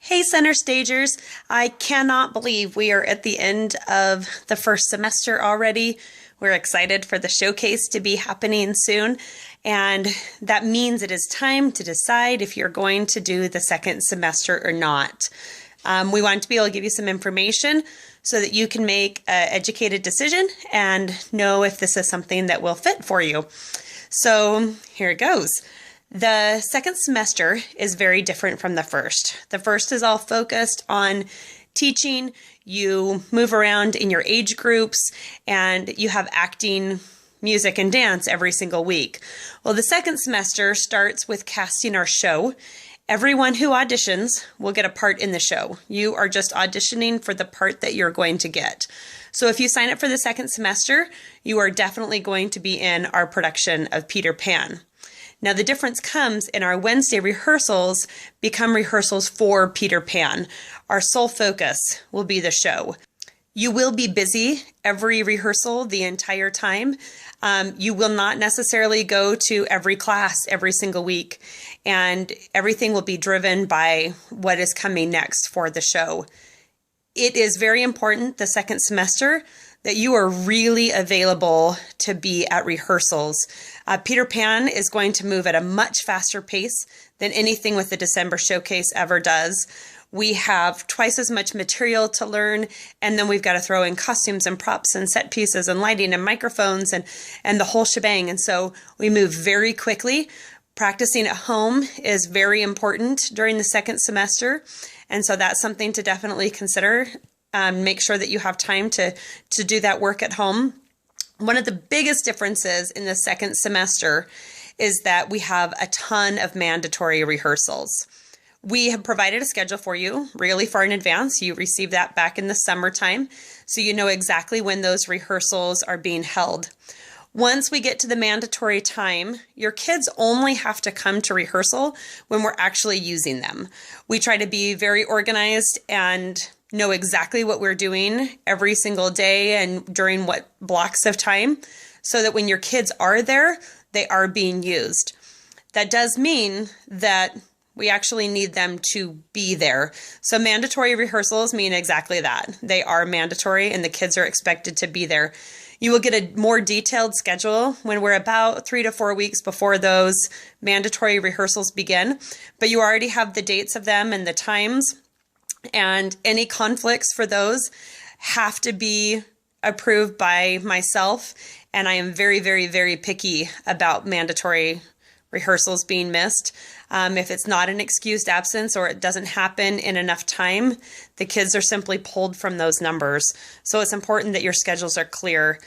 Hey, Center Stagers. I cannot believe we are at the end of the first semester already. We're excited for the showcase to be happening soon, and that means it is time to decide if you're going to do the second semester or not. We want to be able to give you some information so that you can make an educated decision and know if this is something that will fit for you. So here it goes. The second semester is very different from the first. The first is all focused on teaching. You move around in your age groups and you have acting, music, and dance every single week. Well, the second semester starts with casting our show. Everyone who auditions will get a part in the show. You are just auditioning for the part that you're going to get. So if you sign up for the second semester, you are definitely going to be in our production of Peter Pan. Now, the difference comes in our Wednesday rehearsals become rehearsals for Peter Pan. Our sole focus will be the show. You will be busy every rehearsal the entire time. You will not necessarily go to every class every single week, and everything will be driven by what is coming next for the show. It is very important the second semester that you are really available to be at rehearsals. Peter Pan is going to move at a much faster pace than anything with the December showcase ever does. We have twice as much material to learn, and then we've got to throw in costumes and props and set pieces and lighting and microphones and the whole shebang. And so we move very quickly. Practicing at home is very important during the second semester, and so that's something to definitely consider. Make sure that you have time to do that work at home. One of the biggest differences in the second semester is that we have a ton of mandatory rehearsals. We have provided a schedule for you really far in advance. You receive that back in the summertime, so you know exactly when those rehearsals are being held. Once we get to the mandatory time, your kids only have to come to rehearsal when we're actually using them. We try to be very organized and know exactly what we're doing every single day and during what blocks of time, so that when your kids are there, they are being used. That does mean that we actually need them to be there. So mandatory rehearsals mean exactly that. They are mandatory and the kids are expected to be there. You will get a more detailed schedule when we're about 3 to 4 weeks before those mandatory rehearsals begin, but you already have the dates of them and the times, and any conflicts for those have to be approved by myself, and I am very, very, very picky about mandatory rehearsals being missed. If it's not an excused absence or it doesn't happen in enough time, the kids are simply pulled from those numbers. So it's important that your schedules are clear.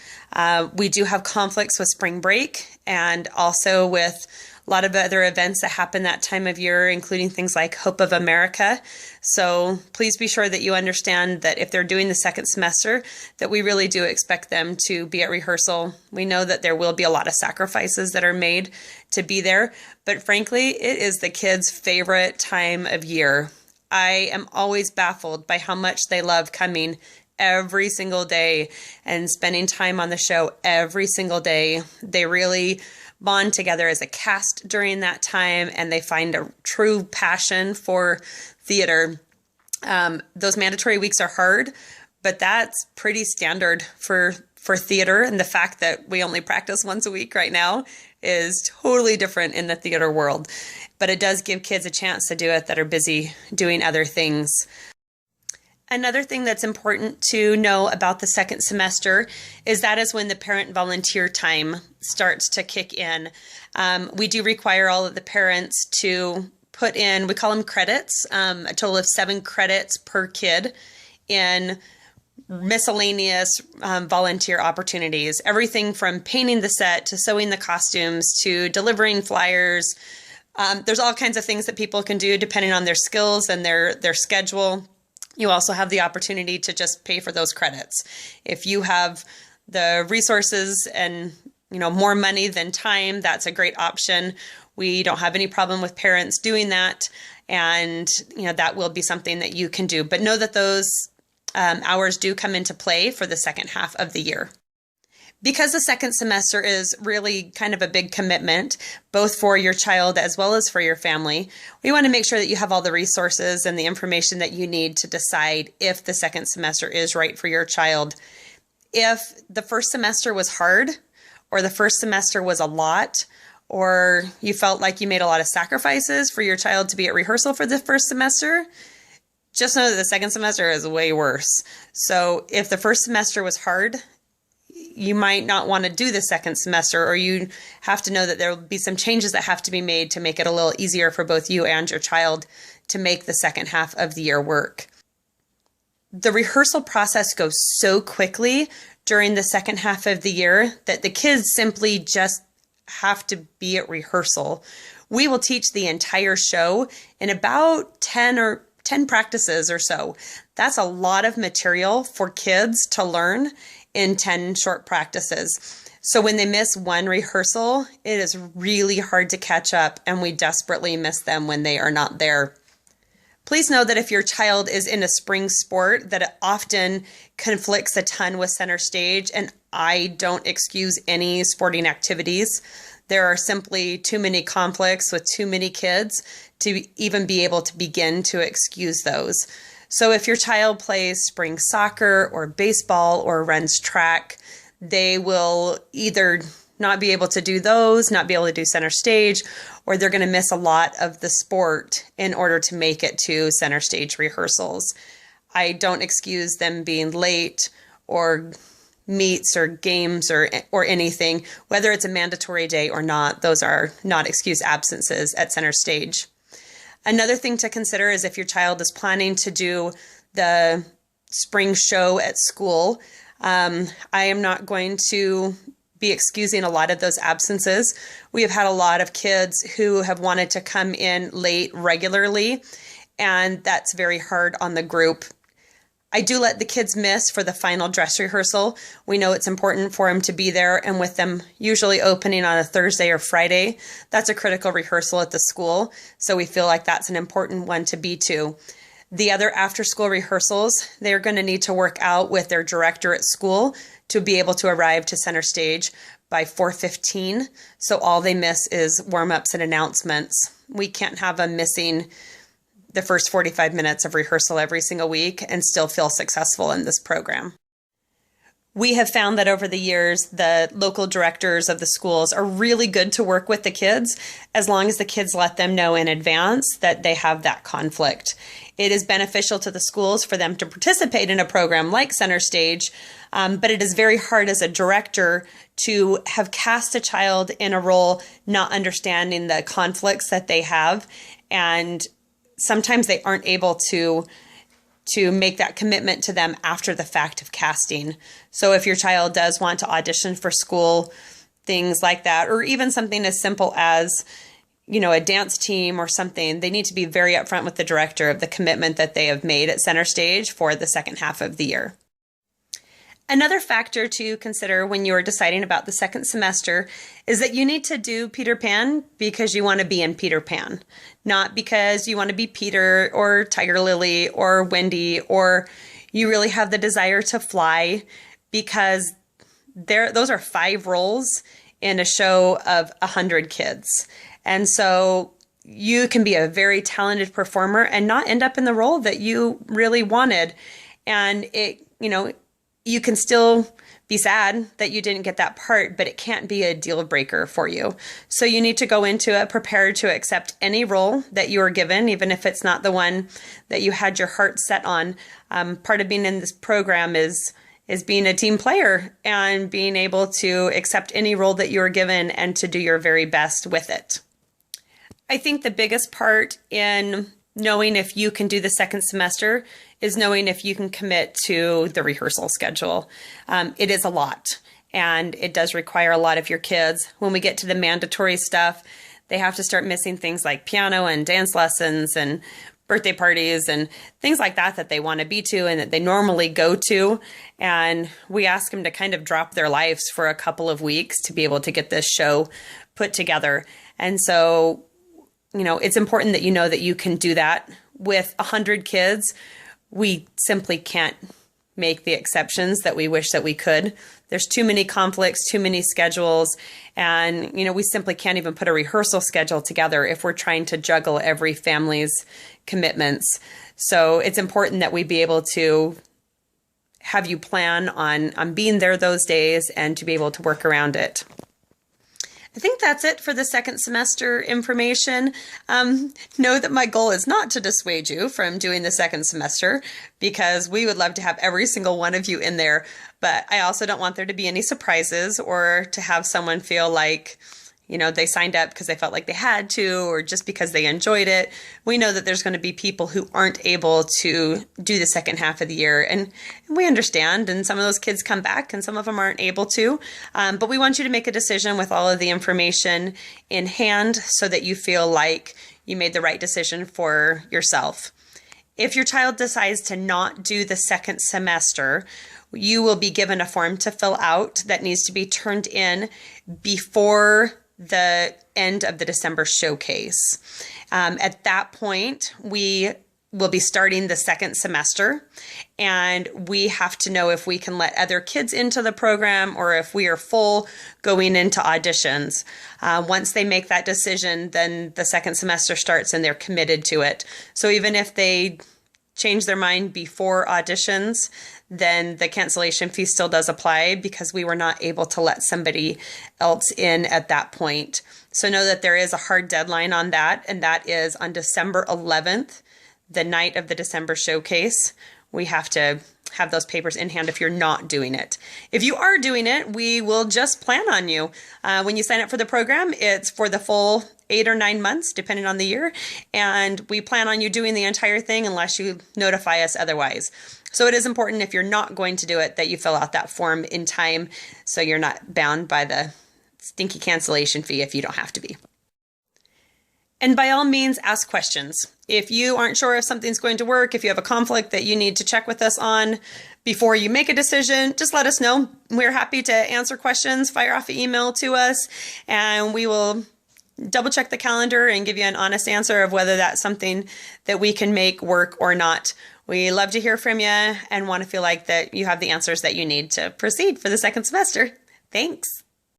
We do have conflicts with spring break and also with a lot of other events that happen that time of year, including things like Hope of America. So please be sure that you understand that if they're doing the second semester, that we really do expect them to be at rehearsal. We know that there will be a lot of sacrifices that are made to be there, but frankly, it is the kids' favorite time of year. I am always baffled by how much they love coming every single day and spending time on the show every single day. They really bond together as a cast during that time, and they find a true passion for theater. Those mandatory weeks are hard, but that's pretty standard for theater, and the fact that we only practice once a week right now is totally different in the theater world. But it does give kids a chance to do it that are busy doing other things. Another thing that's important to know about the second semester is that is when the parent volunteer time starts to kick in. We do require all of the parents to put in, we call them credits, a total of 7 credits per kid in miscellaneous volunteer opportunities. Everything from painting the set to sewing the costumes to delivering flyers. There's all kinds of things that people can do depending on their skills and their schedule. You also have the opportunity to just pay for those credits. If you have the resources and more money than time, that's a great option. We don't have any problem with parents doing that, and that will be something that you can do. But know that those hours do come into play for the second half of the year. Because the second semester is really kind of a big commitment, both for your child as well as for your family, we want to make sure that you have all the resources and the information that you need to decide if the second semester is right for your child. If the first semester was hard, or the first semester was a lot, or you felt like you made a lot of sacrifices for your child to be at rehearsal for the first semester, just know that the second semester is way worse. So if the first semester was hard, you might not want to do the second semester, or you have to know that there will be some changes that have to be made to make it a little easier for both you and your child to make the second half of the year work. The rehearsal process goes so quickly during the second half of the year that the kids simply just have to be at rehearsal. We will teach the entire show in about 10 practices or so. That's a lot of material for kids to learn in 10 short practices. So when they miss one rehearsal, it is really hard to catch up, and we desperately miss them when they are not there. Please know that if your child is in a spring sport, that it often conflicts a ton with center stage, and I don't excuse any sporting activities. There are simply too many conflicts with too many kids to even be able to begin to excuse those. So if your child plays spring soccer or baseball or runs track, they will either not be able to do those, not be able to do center stage, or they're going to miss a lot of the sport in order to make it to center stage rehearsals. I don't excuse them being late or meets or games or anything, whether it's a mandatory day or not. Those are not excused absences at center stage. Another thing to consider is if your child is planning to do the spring show at school, I am not going to be excusing a lot of those absences. We have had a lot of kids who have wanted to come in late regularly, and that's very hard on the group. I do let the kids miss for the final dress rehearsal. We know it's important for them to be there, and with them usually opening on a Thursday or Friday, that's a critical rehearsal at the school, so we feel like that's an important one to be to. The other after-school rehearsals, they're going to need to work out with their director at school to be able to arrive to center stage by 4:15, so all they miss is warm-ups and announcements. We can't have them missing the first 45 minutes of rehearsal every single week and still feel successful in this program. We have found that over the years, the local directors of the schools are really good to work with the kids as long as the kids let them know in advance that they have that conflict. It is beneficial to the schools for them to participate in a program like Center Stage, but it is very hard as a director to have cast a child in a role not understanding the conflicts that they have, and sometimes they aren't able to make that commitment to them after the fact of casting. So if your child does want to audition for school, things like that, or even something as simple as, a dance team or something, they need to be very upfront with the director of the commitment that they have made at Center Stage for the second half of the year. Another factor to consider when you're deciding about the second semester is that you need to do Peter Pan because you want to be in Peter Pan, not because you want to be Peter or Tiger Lily or Wendy, or you really have the desire to fly, because those are 5 roles in a show of 100 kids. And so you can be a very talented performer and not end up in the role that you really wanted. And you can still be sad that you didn't get that part, but it can't be a deal breaker for you. So you need to go into it prepared to accept any role that you are given, even if it's not the one that you had your heart set on. Part of being in this program is being a team player and being able to accept any role that you are given and to do your very best with it. I think the biggest part in knowing if you can do the second semester is knowing if you can commit to the rehearsal schedule. It is a lot, and it does require a lot of your kids. When we get to the mandatory stuff, they have to start missing things like piano and dance lessons and birthday parties and things like that they want to be to and that they normally go to. And we ask them to kind of drop their lives for a couple of weeks to be able to get this show put together. And so it's important that you know that you can do that. With 100 kids, we simply can't make the exceptions that we wish that we could. There's too many conflicts, too many schedules, and we simply can't even put a rehearsal schedule together if we're trying to juggle every family's commitments. So it's important that we be able to have you plan on being there those days and to be able to work around it. I think that's it for the second semester information. Know that my goal is not to dissuade you from doing the second semester, because we would love to have every single one of you in there, but I also don't want there to be any surprises or to have someone feel like they signed up because they felt like they had to, or just because they enjoyed it. We know that there's going to be people who aren't able to do the second half of the year, and we understand, and some of those kids come back and some of them aren't able to, but we want you to make a decision with all of the information in hand so that you feel like you made the right decision for yourself. If your child decides to not do the second semester, you will be given a form to fill out that needs to be turned in before the end of the December showcase. At that point, we will be starting the second semester, and we have to know if we can let other kids into the program or if we are full going into auditions. Once they make that decision, then the second semester starts and they're committed to it. So even if they change their mind before auditions, then the cancellation fee still does apply, because we were not able to let somebody else in at that point. So know that there is a hard deadline on that, and that is on December 11th, the night of the December showcase. We have to have those papers in hand if you're not doing it. If you are doing it, we will just plan on you. When you sign up for the program, it's for the full 8 or 9 months, depending on the year, and we plan on you doing the entire thing unless you notify us otherwise. So it is important, if you're not going to do it, that you fill out that form in time so you're not bound by the stinky cancellation fee if you don't have to be. And by all means, ask questions. If you aren't sure if something's going to work, if you have a conflict that you need to check with us on before you make a decision, just let us know. We're happy to answer questions. Fire off an email to us, and we will double check the calendar and give you an honest answer of whether that's something that we can make work or not. We love to hear from you and want to feel like that you have the answers that you need to proceed for the second semester. Thanks.